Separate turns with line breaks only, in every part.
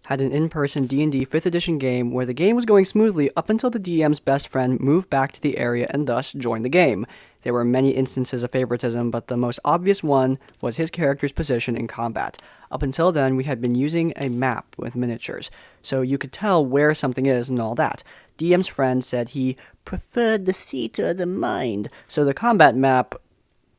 had an in-person D&D 5th edition game where the game was going smoothly up until the DM's best friend moved back to the area and thus joined the game. There were many instances of favoritism, but the most obvious one was his character's position in combat. Up until then, we had been using a map with miniatures, so you could tell where something is and all that. DM's friend said he preferred the theater of the mind, so the combat map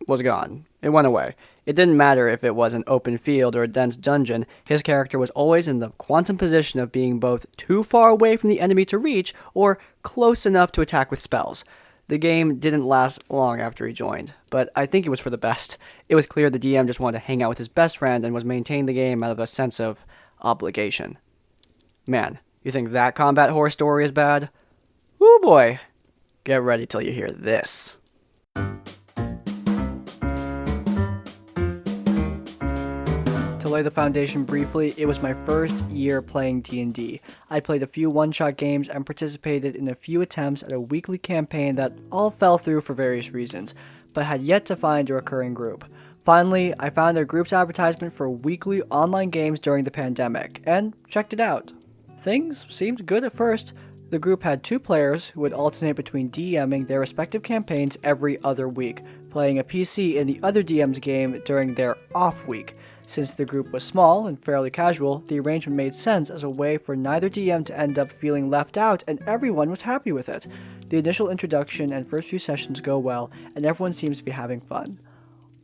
was gone. It went away. It didn't matter if it was an open field or a dense dungeon, his character was always in the quantum position of being both too far away from the enemy to reach or close enough to attack with spells. The game didn't last long after he joined, but I think it was for the best. It was clear the DM just wanted to hang out with his best friend and was maintaining the game out of a sense of obligation. Man, you think that combat horror story is bad? Woo boy! Get ready till you hear this. To lay the foundation briefly, it was my first year playing D&D. I played a few one-shot games and participated in a few attempts at a weekly campaign that all fell through for various reasons, but had yet to find a recurring group. Finally, I found a group's advertisement for weekly online games during the pandemic, and checked it out. Things seemed good at first. The group had 2 players who would alternate between DMing their respective campaigns every other week, playing a PC in the other DM's game during their off week. Since the group was small and fairly casual, the arrangement made sense as a way for neither DM to end up feeling left out, and everyone was happy with it. The initial introduction and first few sessions go well, and everyone seems to be having fun.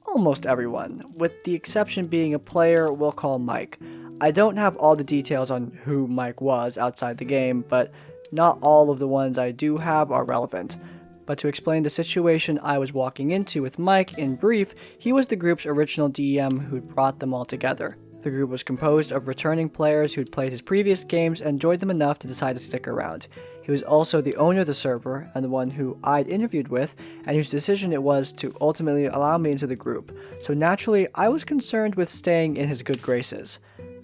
Almost everyone, with the exception being a player we'll call Mike. I don't have all the details on who Mike was outside the game, but not all of the ones I do have are relevant. But to explain the situation I was walking into with Mike in brief, he was the group's original DM who'd brought them all together. The group was composed of returning players who'd played his previous games and enjoyed them enough to decide to stick around. He was also the owner of the server and the one who I'd interviewed with, and whose decision it was to ultimately allow me into the group. So naturally, I was concerned with staying in his good graces.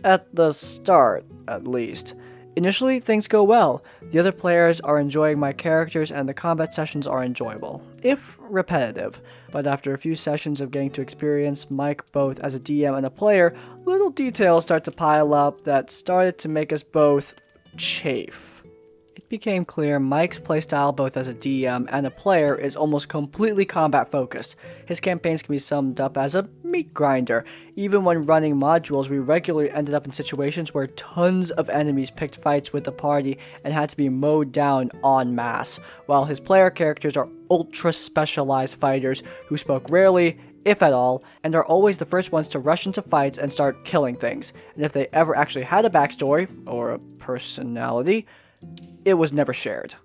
At the start, at least. Initially, things go well. The other players are enjoying my characters and the combat sessions are enjoyable, if repetitive. But after a few sessions of getting to experience Mike both as a DM and a player, little details start to pile up that started to make us both chafe. It became clear Mike's playstyle both as a DM and a player is almost completely combat focused. His campaigns can be summed up as a meat grinder. Even when running modules, we regularly ended up in situations where tons of enemies picked fights with the party and had to be mowed down en masse, while his player characters are ultra specialized fighters who spoke rarely, if at all, and are always the first ones to rush into fights and start killing things. And if they ever actually had a backstory, or a personality, it was never shared.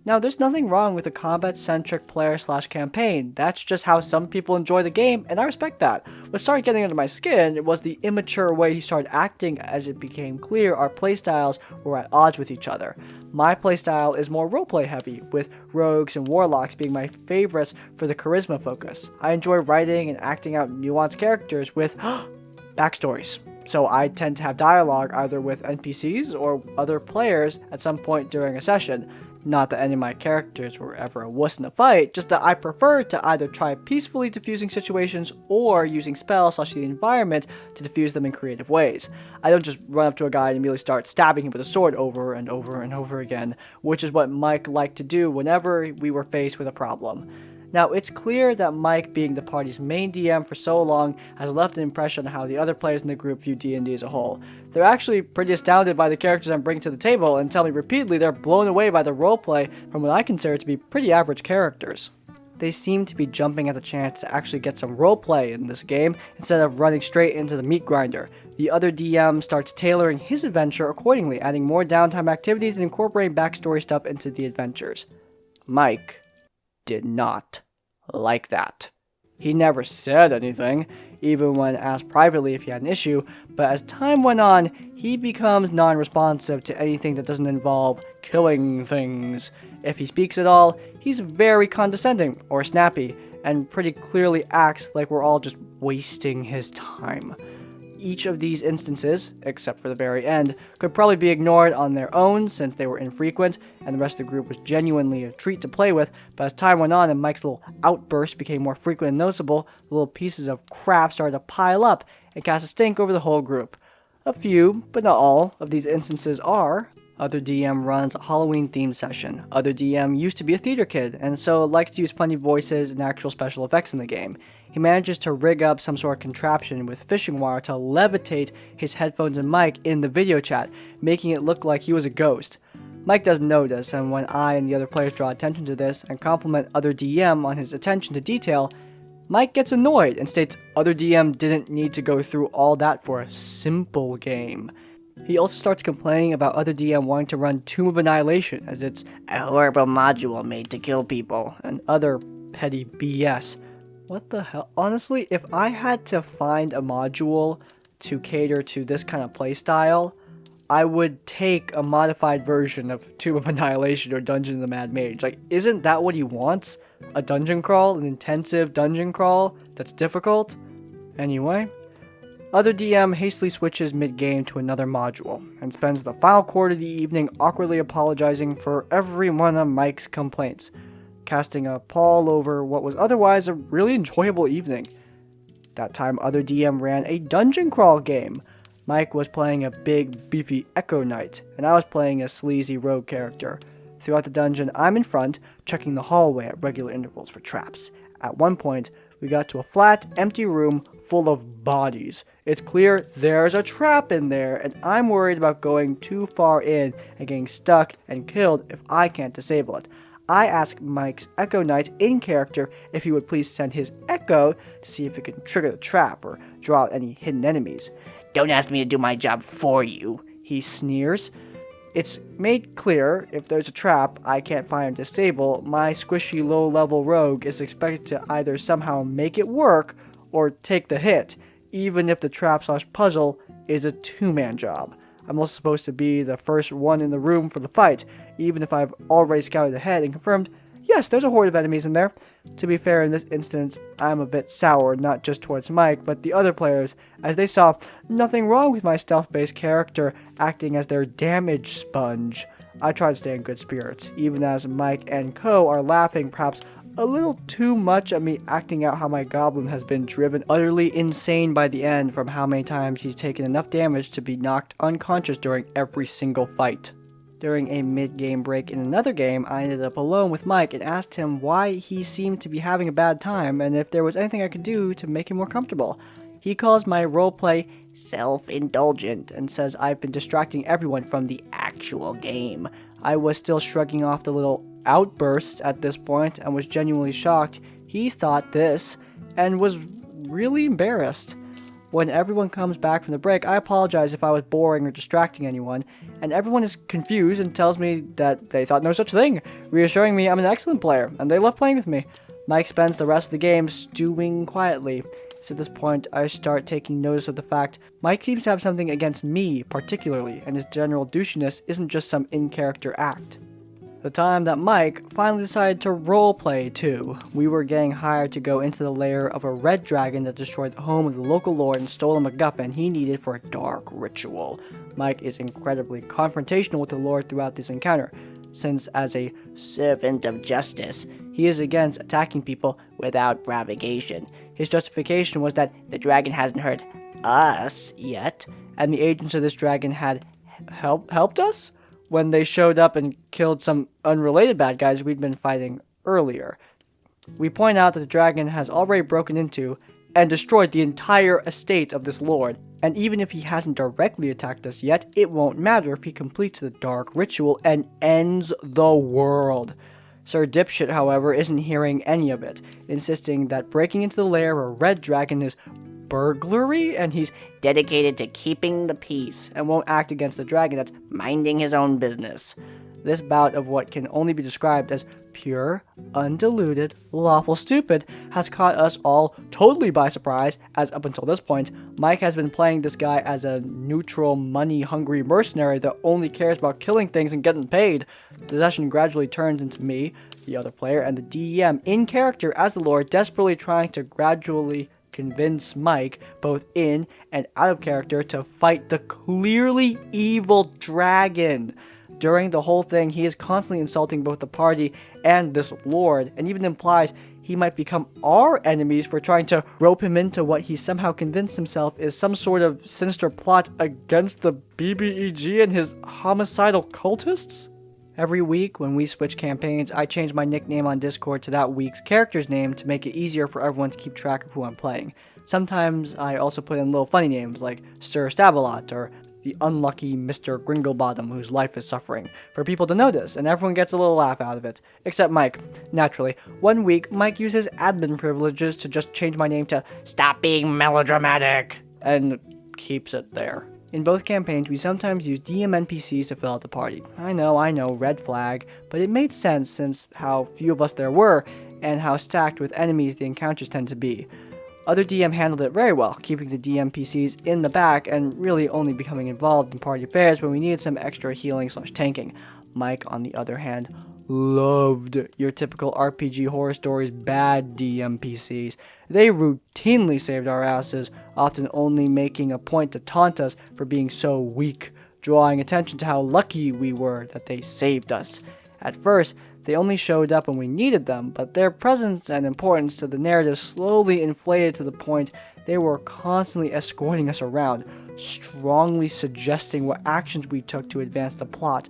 Now, there's nothing wrong with a combat-centric player/campaign. That's just how some people enjoy the game, and I respect that. What started getting under my skin was the immature way he started acting as it became clear our playstyles were at odds with each other. My playstyle is more roleplay heavy, with rogues and warlocks being my favorites for the charisma focus. I enjoy writing and acting out nuanced characters with backstories. So I tend to have dialogue either with NPCs or other players at some point during a session. Not that any of my characters were ever a wuss in a fight, just that I prefer to either try peacefully diffusing situations or using spells / the environment to diffuse them in creative ways. I don't just run up to a guy and immediately start stabbing him with a sword over and over and over again, which is what Mike liked to do whenever we were faced with a problem. Now, it's clear that Mike, being the party's main DM for so long, has left an impression on how the other players in the group view D&D as a whole. They're actually pretty astounded by the characters I'm bringing to the table, and tell me repeatedly they're blown away by the roleplay from what I consider to be pretty average characters. They seem to be jumping at the chance to actually get some roleplay in this game, instead of running straight into the meat grinder. The other DM starts tailoring his adventure accordingly, adding more downtime activities and incorporating backstory stuff into the adventures. Mike did not like that. He never said anything, even when asked privately if he had an issue, but as time went on, he becomes non-responsive to anything that doesn't involve killing things. If he speaks at all, he's very condescending or snappy, and pretty clearly acts like we're all just wasting his time. Each of these instances, except for the very end, could probably be ignored on their own since they were infrequent and the rest of the group was genuinely a treat to play with, but as time went on and Mike's little outbursts became more frequent and noticeable, the little pieces of crap started to pile up and cast a stink over the whole group. A few, but not all, of these instances are: other DM runs a Halloween themed session. Other DM used to be a theater kid, and so likes to use funny voices and actual special effects in the game. He manages to rig up some sort of contraption with fishing wire to levitate his headphones and mic in the video chat, making it look like he was a ghost. Mike doesn't notice, and when I and the other players draw attention to this and compliment other DM on his attention to detail, Mike gets annoyed and states other DM didn't need to go through all that for a simple game. He also starts complaining about other DM wanting to run Tomb of Annihilation as it's a horrible module made to kill people, and other petty BS. What the hell? Honestly, if I had to find a module to cater to this kind of playstyle, I would take a modified version of Tomb of Annihilation or Dungeon of the Mad Mage. Like, isn't that what he wants? A dungeon crawl? An intensive dungeon crawl that's difficult? Anyway, other DM hastily switches mid-game to another module and spends the final quarter of the evening awkwardly apologizing for every one of Mike's complaints, casting a pall over what was otherwise a really enjoyable evening. That time, other DM ran a dungeon crawl game. Mike was playing a big, beefy Echo Knight, and I was playing a sleazy rogue character. Throughout the dungeon, I'm in front, checking the hallway at regular intervals for traps. At one point, we got to a flat, empty room full of bodies. It's clear there's a trap in there, and I'm worried about going too far in and getting stuck and killed if I can't disable it. I ask Mike's Echo Knight in character if he would please send his Echo to see if it can trigger the trap or draw out any hidden enemies. "Don't ask me to do my job for you," he sneers. It's made clear if there's a trap I can't find or disable, my squishy low-level rogue is expected to either somehow make it work or take the hit, even if the trap/puzzle is a two-man job. I'm also supposed to be the first one in the room for the fight, even if I've already scouted ahead and confirmed, yes, there's a horde of enemies in there. To be fair, in this instance, I'm a bit sour, not just towards Mike, but the other players, as they saw nothing wrong with my stealth-based character acting as their damage sponge. I try to stay in good spirits, even as Mike and co are laughing perhaps a little too much at me acting out how my goblin has been driven utterly insane by the end from how many times he's taken enough damage to be knocked unconscious during every single fight. During a mid-game break in another game, I ended up alone with Mike and asked him why he seemed to be having a bad time and if there was anything I could do to make him more comfortable. He calls my roleplay self-indulgent and says I've been distracting everyone from the actual game. I was still shrugging off the little outbursts at this point and was genuinely shocked he thought this and was really embarrassed. When everyone comes back from the break, I apologize if I was boring or distracting anyone, and everyone is confused and tells me that they thought no such thing, reassuring me I'm an excellent player, and they love playing with me. Mike spends the rest of the game stewing quietly. It's at this point I start taking notice of the fact Mike seems to have something against me particularly, and his general douchiness isn't just some in-character act. The time that Mike finally decided to roleplay too. We were getting hired to go into the lair of a red dragon that destroyed the home of the local lord and stole a MacGuffin he needed for a dark ritual. Mike is incredibly confrontational with the lord throughout this encounter, since as a servant of justice, he is against attacking people without provocation. His justification was that the dragon hasn't hurt us yet, and the agents of this dragon had helped us when they showed up and killed some unrelated bad guys we'd been fighting earlier. We point out that the dragon has already broken into and destroyed the entire estate of this lord, and even if he hasn't directly attacked us yet, it won't matter if he completes the dark ritual and ends the world. Sir Dipshit, however, isn't hearing any of it, insisting that breaking into the lair of a red dragon is burglary, and he's dedicated to keeping the peace and won't act against the dragon that's minding his own business. This bout of what can only be described as pure, undiluted, lawful stupid has caught us all totally by surprise, as up until this point, Mike has been playing this guy as a neutral, money-hungry mercenary that only cares about killing things and getting paid. The session gradually turns into me, the other player, and the DM in character as the lord desperately trying to gradually convince Mike, both in and out of character, to fight the clearly evil dragon. During the whole thing, he is constantly insulting both the party and this lord, and even implies he might become our enemies for trying to rope him into what he somehow convinced himself is some sort of sinister plot against the BBEG and his homicidal cultists? Every week, when we switch campaigns, I change my nickname on Discord to that week's character's name to make it easier for everyone to keep track of who I'm playing. Sometimes I also put in little funny names like Sir Stabalot or the unlucky Mr. Gringlebottom whose life is suffering, for people to notice, and everyone gets a little laugh out of it. Except Mike. Naturally, one week, Mike used his admin privileges to just change my name to Stop Being Melodramatic, and keeps it there. In both campaigns, we sometimes use DM NPCs to fill out the party. I know, red flag, but it made sense since how few of us there were, and how stacked with enemies the encounters tend to be. Other DM handled it very well, keeping the DMPCs in the back and really only becoming involved in party affairs when we needed some extra healing/tanking. Mike, on the other hand, loved your typical RPG horror stories bad DMPCs. They routinely saved our asses, often only making a point to taunt us for being so weak, drawing attention to how lucky we were that they saved us. At first, they only showed up when we needed them, but their presence and importance to the narrative slowly inflated to the point they were constantly escorting us around, strongly suggesting what actions we took to advance the plot.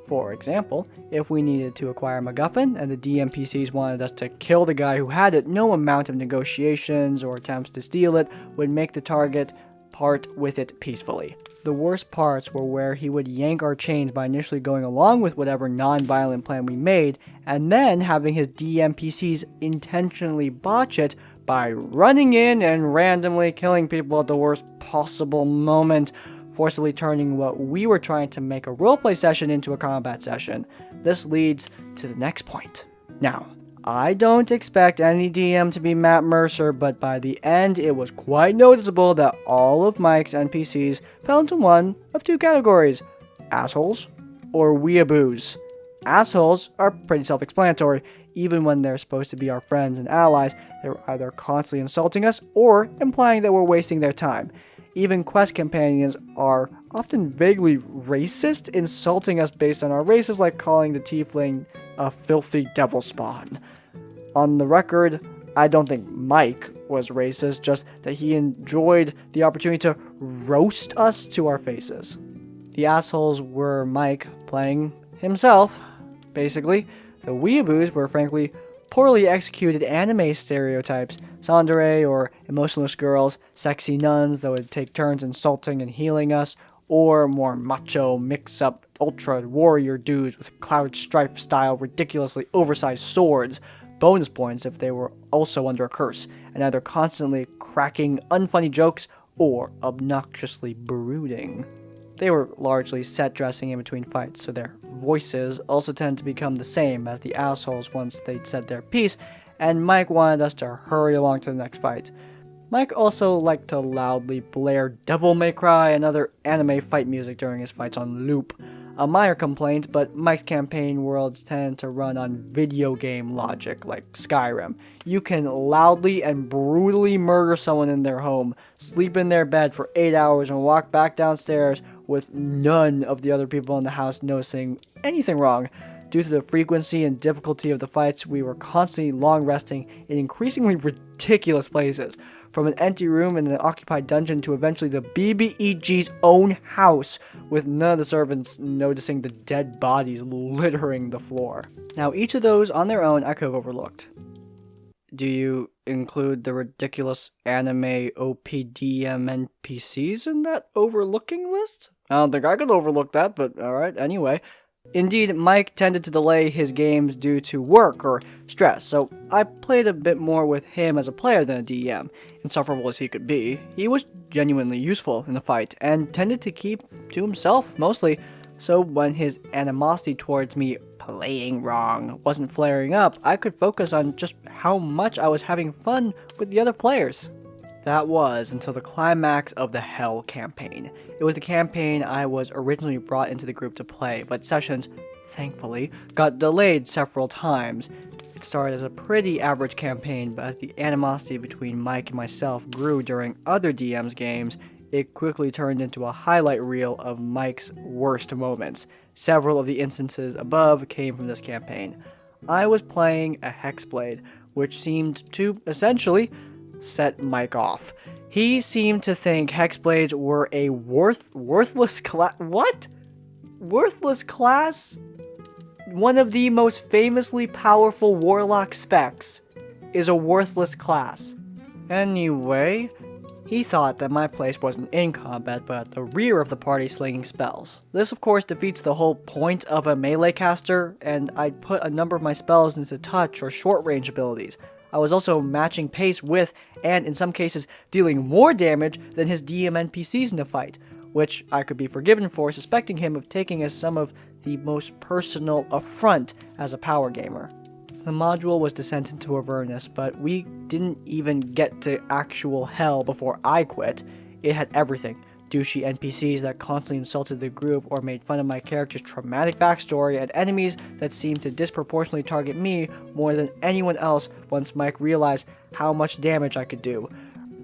For example, if we needed to acquire MacGuffin and the DMPCs wanted us to kill the guy who had it, no amount of negotiations or attempts to steal it would make the target part with it peacefully. The worst parts were where he would yank our chains by initially going along with whatever non-violent plan we made, and then having his DMPCs intentionally botch it by running in and randomly killing people at the worst possible moment, forcibly turning what we were trying to make a roleplay session into a combat session. This leads to the next point. Now, I don't expect any DM to be Matt Mercer, but by the end it was quite noticeable that all of Mike's NPCs fell into one of two categories: assholes or weeaboos. Assholes are pretty self-explanatory. Even when they're supposed to be our friends and allies, they're either constantly insulting us or implying that we're wasting their time. Even quest companions are often vaguely racist, insulting us based on our races, like calling the tiefling a filthy devil spawn. On the record, I don't think Mike was racist, just that he enjoyed the opportunity to roast us to our faces. The assholes were Mike playing himself, basically. The weeaboos were frankly poorly executed anime stereotypes, tsundere or emotionless girls, sexy nuns that would take turns insulting and healing us, or more macho, mix-up, ultra warrior dudes with Cloud Strife style ridiculously oversized swords, bonus points if they were also under a curse, and either constantly cracking unfunny jokes or obnoxiously brooding. They were largely set dressing in between fights, so their voices also tend to become the same as the assholes once they'd said their piece, and Mike wanted us to hurry along to the next fight. Mike also liked to loudly blare Devil May Cry and other anime fight music during his fights on loop. A minor complaint, but Mike's campaign worlds tend to run on video game logic, like Skyrim. You can loudly and brutally murder someone in their home, sleep in their bed for 8 hours, and walk back downstairs with none of the other people in the house noticing anything wrong. Due to the frequency and difficulty of the fights, we were constantly long resting in increasingly ridiculous places. From an empty room in an occupied dungeon to eventually the BBEG's own house, with none of the servants noticing the dead bodies littering the floor. Now, each of those on their own I could have overlooked. Do you include the ridiculous anime OPDM NPCs in that overlooking list? I don't think I could overlook that, but alright, anyway. Indeed, Mike tended to delay his games due to work or stress, so I played a bit more with him as a player than a DM. Insufferable as he could be, he was genuinely useful in the fight, and tended to keep to himself mostly, so when his animosity towards me playing wrong wasn't flaring up, I could focus on just how much I was having fun with the other players. That was until the climax of the Hell campaign. It was the campaign I was originally brought into the group to play, but sessions, thankfully, got delayed several times. It started as a pretty average campaign, but as the animosity between Mike and myself grew during other DM's games, it quickly turned into a highlight reel of Mike's worst moments. Several of the instances above came from this campaign. I was playing a Hexblade, which seemed to essentially set Mike off. He seemed to think hexblades were a worthless class. What? Worthless class? One of the most famously powerful warlock specs is a worthless class. Anyway, he thought that my place wasn't in combat, but at the rear of the party slinging spells. This of course defeats the whole point of a melee caster, and I'd put a number of my spells into touch or short range abilities. I was also matching pace with, and in some cases, dealing more damage than his DM NPCs in the fight, which I could be forgiven for suspecting him of taking as some of the most personal affront as a power gamer. The module was descent into Avernus, but we didn't even get to actual hell before I quit. It had everything. Douchey NPCs that constantly insulted the group or made fun of my character's traumatic backstory, and enemies that seemed to disproportionately target me more than anyone else once Mike realized how much damage I could do.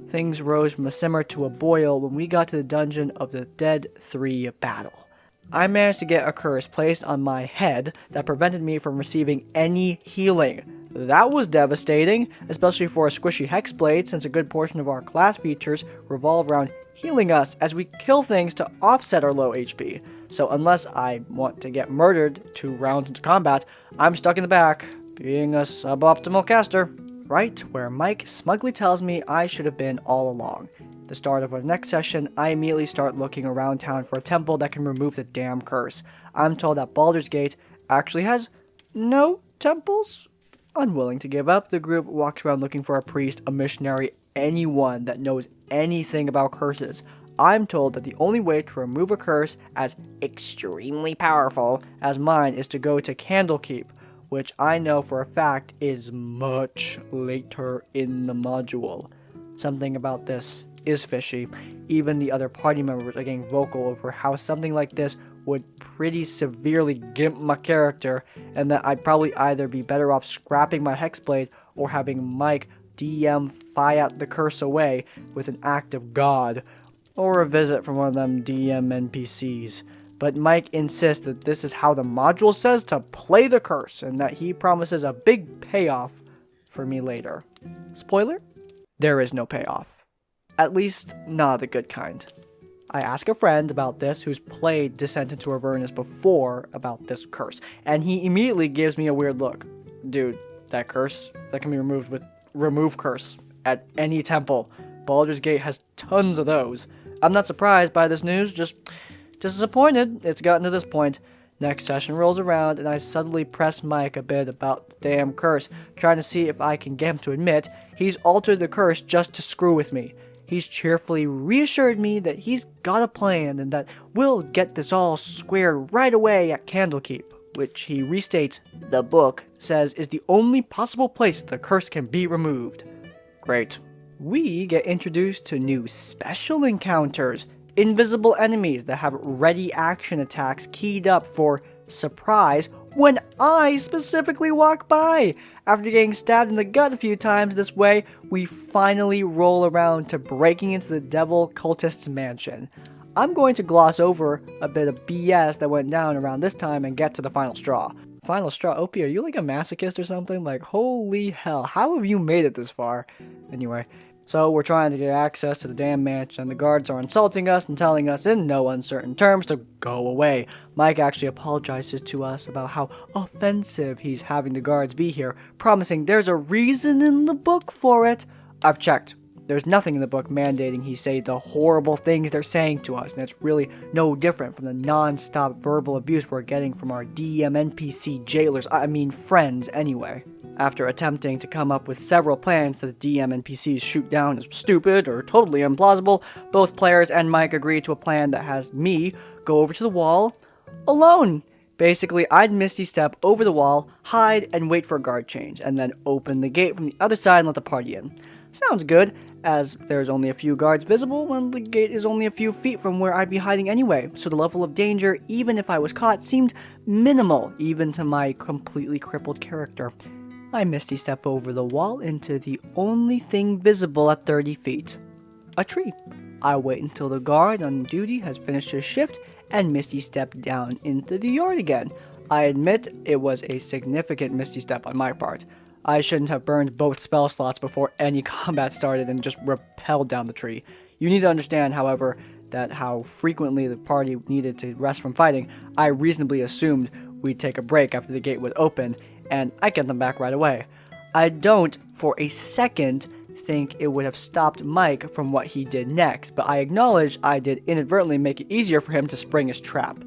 Things rose from a simmer to a boil when we got to the dungeon of the Dead 3 battle. I managed to get a curse placed on my head that prevented me from receiving any healing. That was devastating, especially for a squishy hexblade, since a good portion of our class features revolve around healing us as we kill things to offset our low HP. So unless I want to get murdered 2 rounds into combat, I'm stuck in the back, being a suboptimal caster. Right where Mike smugly tells me I should have been all along. The start of our next session, I immediately start looking around town for a temple that can remove the damn curse. I'm told that Baldur's Gate actually has no temples. Unwilling to give up, the group walks around looking for a priest, a missionary, anyone that knows anything about curses. I'm told that the only way to remove a curse as extremely powerful as mine is to go to Candlekeep, which I know for a fact is much later in the module. Something about this is fishy. Even the other party members are getting vocal over how something like this would pretty severely gimp my character, and that I'd probably either be better off scrapping my hexblade or having Mike DM fiat the curse away with an act of God, or a visit from one of them DM NPCs. But Mike insists that this is how the module says to play the curse, and that he promises a big payoff for me later. Spoiler? There is no payoff. At least, not the good kind. I ask a friend about this who's played Descent into Avernus before about this curse, and he immediately gives me a weird look. Dude, that curse, that can be removed with remove curse at any temple. Baldur's Gate has tons of those. I'm not surprised by this news, just disappointed it's gotten to this point. Next session rolls around, and I suddenly press Mike a bit about the damn curse, trying to see if I can get him to admit he's altered the curse just to screw with me. He's cheerfully reassured me that he's got a plan and that we'll get this all squared right away at Candlekeep, which he restates the book says is the only possible place the curse can be removed. Great. We get introduced to new special encounters, invisible enemies that have ready action attacks keyed up for surprise when I specifically walk by. After getting stabbed in the gut a few times this way, we finally roll around to breaking into the devil cultist's mansion. I'm going to gloss over a bit of BS that went down around this time and get to the final straw. Final straw? Opie, are you like a masochist or something? Like, holy hell, how have you made it this far? Anyway, so we're trying to get access to the damn mansion, and the guards are insulting us and telling us in no uncertain terms to go away. Mike actually apologizes to us about how offensive he's having the guards be here, promising there's a reason in the book for it. I've checked. There's nothing in the book mandating he say the horrible things they're saying to us, and it's really no different from the non-stop verbal abuse we're getting from our DM NPC jailers, friends anyway. After attempting to come up with several plans that the DM NPCs shoot down as stupid or totally implausible, both players and Mike agree to a plan that has me go over to the wall alone. Basically, I'd Misty step over the wall, hide, and wait for a guard change, and then open the gate from the other side and let the party in. Sounds good, as there's only a few guards visible when the gate is only a few feet from where I'd be hiding anyway, so the level of danger, even if I was caught, seemed minimal, even to my completely crippled character. I Misty step over the wall into the only thing visible at 30 feet. A tree. I wait until the guard on duty has finished his shift, and Misty step down into the yard again. I admit it was a significant Misty step on my part. I shouldn't have burned both spell slots before any combat started and just rappelled down the tree. You need to understand, however, that how frequently the party needed to rest from fighting, I reasonably assumed we'd take a break after the gate was opened, and I get them back right away. I don't, for a second, think it would have stopped Mike from what he did next, but I acknowledge I did inadvertently make it easier for him to spring his trap.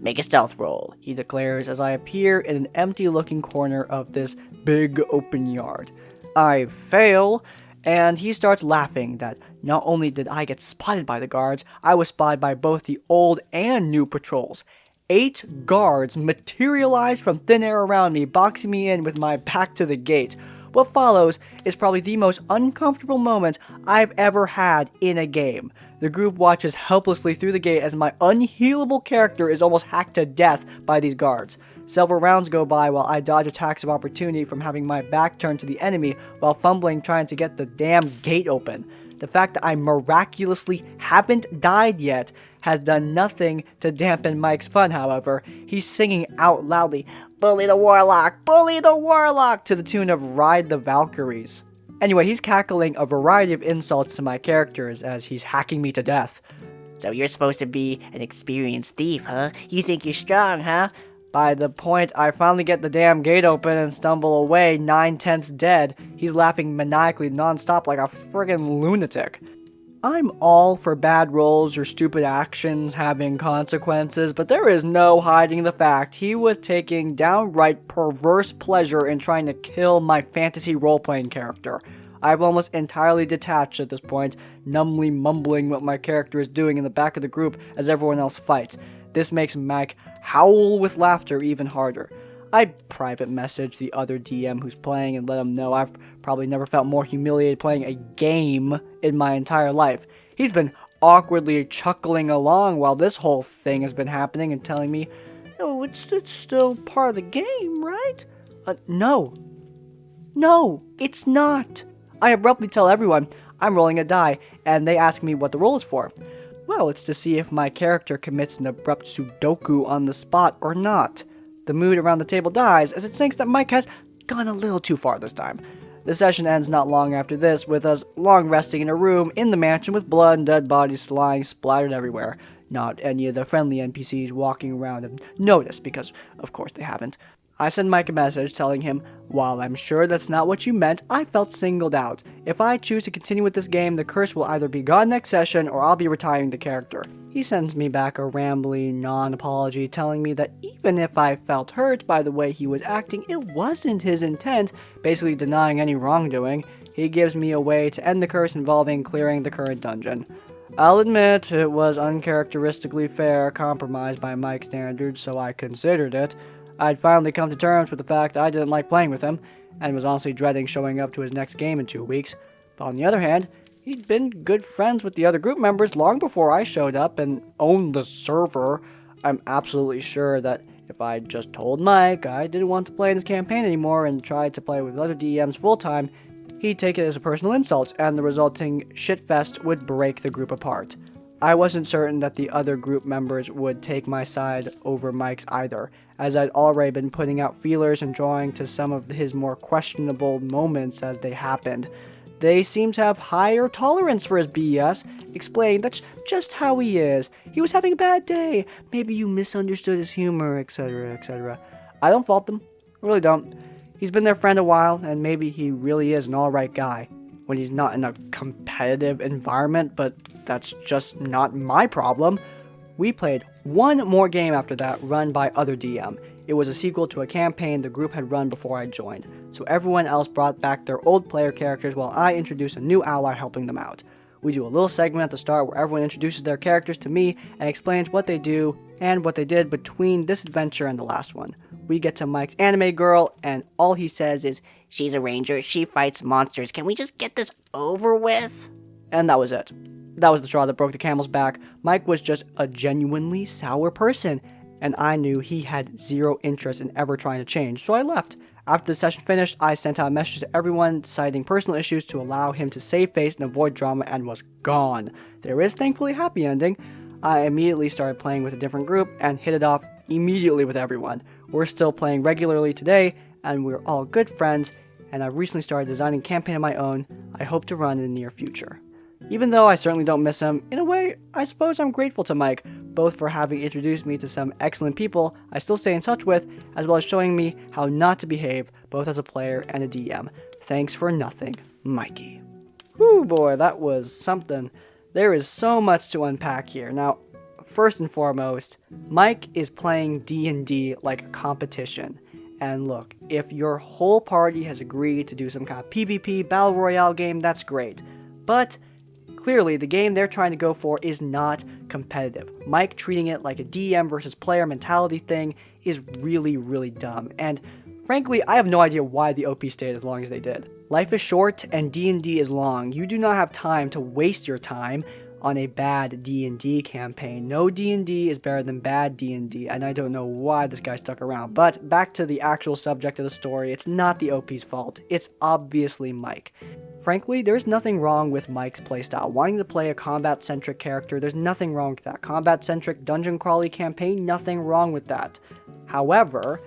"Make a stealth roll," he declares as I appear in an empty-looking corner of this big open yard. I fail, and he starts laughing that not only did I get spotted by the guards, I was spotted by both the old and new patrols. 8 guards materialized from thin air around me, boxing me in with my back to the gate. What follows is probably the most uncomfortable moment I've ever had in a game. The group watches helplessly through the gate as my unhealable character is almost hacked to death by these guards. Several rounds go by while I dodge attacks of opportunity from having my back turned to the enemy while fumbling trying to get the damn gate open. The fact that I miraculously haven't died yet has done nothing to dampen Mike's fun, however. He's singing out loudly, "Bully the Warlock! Bully the Warlock!" to the tune of Ride the Valkyries. Anyway, he's cackling a variety of insults to my characters as he's hacking me to death. "So you're supposed to be an experienced thief, huh? You think you're strong, huh?" By the point I finally get the damn gate open and stumble away 9/10 dead, he's laughing maniacally nonstop like a friggin' lunatic. I'm all for bad rolls or stupid actions having consequences, but there is no hiding the fact he was taking downright perverse pleasure in trying to kill my fantasy role-playing character. I've almost entirely detached at this point, numbly mumbling what my character is doing in the back of the group as everyone else fights. This makes Mike howl with laughter even harder. I private message the other DM who's playing and let him know I've probably never felt more humiliated playing a game in my entire life. He's been awkwardly chuckling along while this whole thing has been happening and telling me, "Oh, it's still part of the game, right?" No, it's not. I abruptly tell everyone I'm rolling a die, and they ask me what the roll is for. Well, it's to see if my character commits an abrupt Sudoku on the spot or not. The mood around the table dies as it sinks that Mike has gone a little too far this time. The session ends not long after this, with us long resting in a room in the mansion with blood and dead bodies lying splattered everywhere. Not any of the friendly NPCs walking around have noticed, because of course they haven't. I send Mike a message telling him, while I'm sure that's not what you meant, I felt singled out. If I choose to continue with this game, the curse will either be gone next session or I'll be retiring the character. He sends me back a rambly non-apology telling me that even if I felt hurt by the way he was acting, it wasn't his intent, basically denying any wrongdoing. He gives me a way to end the curse involving clearing the current dungeon. I'll admit it was uncharacteristically fair compromise by Mike's standards, so I considered it. I'd finally come to terms with the fact I didn't like playing with him, and was honestly dreading showing up to his next game in 2 weeks. But on the other hand, he'd been good friends with the other group members long before I showed up and owned the server. I'm absolutely sure that if I'd just told Mike I didn't want to play in his campaign anymore and tried to play with other DMs full-time, he'd take it as a personal insult, and the resulting shitfest would break the group apart. I wasn't certain that the other group members would take my side over Mike's either, as I'd already been putting out feelers and drawing to some of his more questionable moments as they happened. They seemed to have higher tolerance for his BS, explaining that's just how he is. He was having a bad day. Maybe you misunderstood his humor, etc., etc. I don't fault them. I really don't. He's been their friend a while, and maybe he really is an alright guy when he's not in a competitive environment, but that's just not my problem. We played one more game after that, run by other DM. It was a sequel to a campaign the group had run before I joined, so everyone else brought back their old player characters while I introduced a new ally helping them out. We do a little segment at the start where everyone introduces their characters to me and explains what they do and what they did between this adventure and the last one. We get to Mike's anime girl, and all he says is, "She's a ranger, she fights monsters, can we just get this over with?" And that was it. That was the straw that broke the camel's back. Mike was just a genuinely sour person, and I knew he had zero interest in ever trying to change, so I left. After the session finished, I sent out a message to everyone citing personal issues to allow him to save face and avoid drama, and was gone. There is thankfully a happy ending. I immediately started playing with a different group and hit it off immediately with everyone. We're still playing regularly today, and we're all good friends, and I've recently started designing a campaign of my own I hope to run in the near future. Even though I certainly don't miss him, in a way, I suppose I'm grateful to Mike, both for having introduced me to some excellent people I still stay in touch with, as well as showing me how not to behave, both as a player and a DM. Thanks for nothing, Mikey. Whew, boy, that was something. There is so much to unpack here. Now, first and foremost, Mike is playing D&D like a competition. And look, if your whole party has agreed to do some kind of PvP Battle Royale game, that's great. But clearly, the game they're trying to go for is not competitive. Mike treating it like a DM versus player mentality thing is really, really dumb. And frankly, I have no idea why the OP stayed as long as they did. Life is short and D&D is long. You do not have time to waste your time on a bad D&D campaign. No D&D is better than bad D&D, and I don't know why this guy stuck around. But back to the actual subject of the story, it's not the OP's fault. It's obviously Mike. Frankly, there's nothing wrong with Mike's playstyle. Wanting to play a combat-centric character, there's nothing wrong with that. Combat-centric dungeon crawly campaign, nothing wrong with that. However,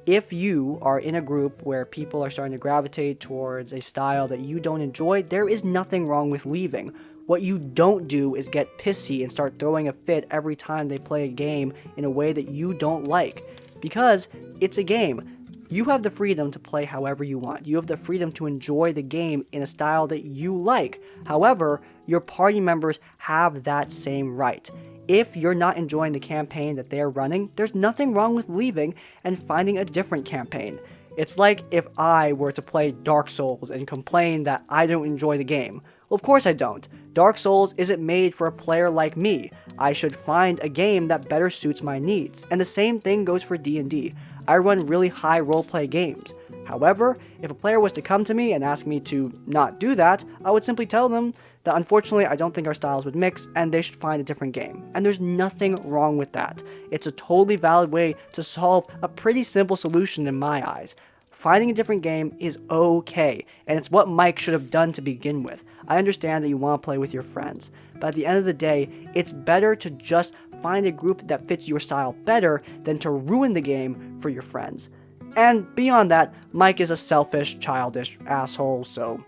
if you are in a group where people are starting to gravitate towards a style that you don't enjoy, there is nothing wrong with leaving. What you don't do is get pissy and start throwing a fit every time they play a game in a way that you don't like. Because it's a game. You have the freedom to play however you want. You have the freedom to enjoy the game in a style that you like. However, your party members have that same right. If you're not enjoying the campaign that they're running, there's nothing wrong with leaving and finding a different campaign. It's like if I were to play Dark Souls and complain that I don't enjoy the game. Well, of course I don't. Dark Souls isn't made for a player like me. I should find a game that better suits my needs. And the same thing goes for D&D. I run really high roleplay games. However, if a player was to come to me and ask me to not do that, I would simply tell them that unfortunately I don't think our styles would mix and they should find a different game. And there's nothing wrong with that. It's a totally valid way to solve a pretty simple solution in my eyes. Finding a different game is okay, and it's what Mike should have done to begin with. I understand that you want to play with your friends, but at the end of the day, it's better to just find a group that fits your style better than to ruin the game for your friends. And beyond that, Mike is a selfish, childish asshole, so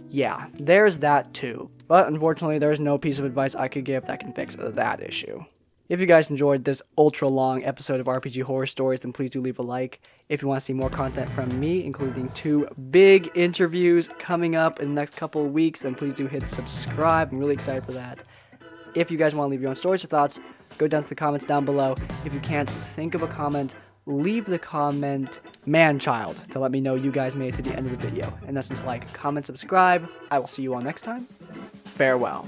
yeah, there's that too. But unfortunately, there's no piece of advice I could give that can fix that issue. If you guys enjoyed this ultra-long episode of RPG Horror Stories, then please do leave a like. If you want to see more content from me, including 2 big interviews coming up in the next couple of weeks, then please do hit subscribe. I'm really excited for that. If you guys want to leave your own stories or thoughts, go down to the comments down below. If you can't think of a comment, leave the comment man-child to let me know you guys made it to the end of the video. And that's just like, comment, subscribe. I will see you all next time. Farewell.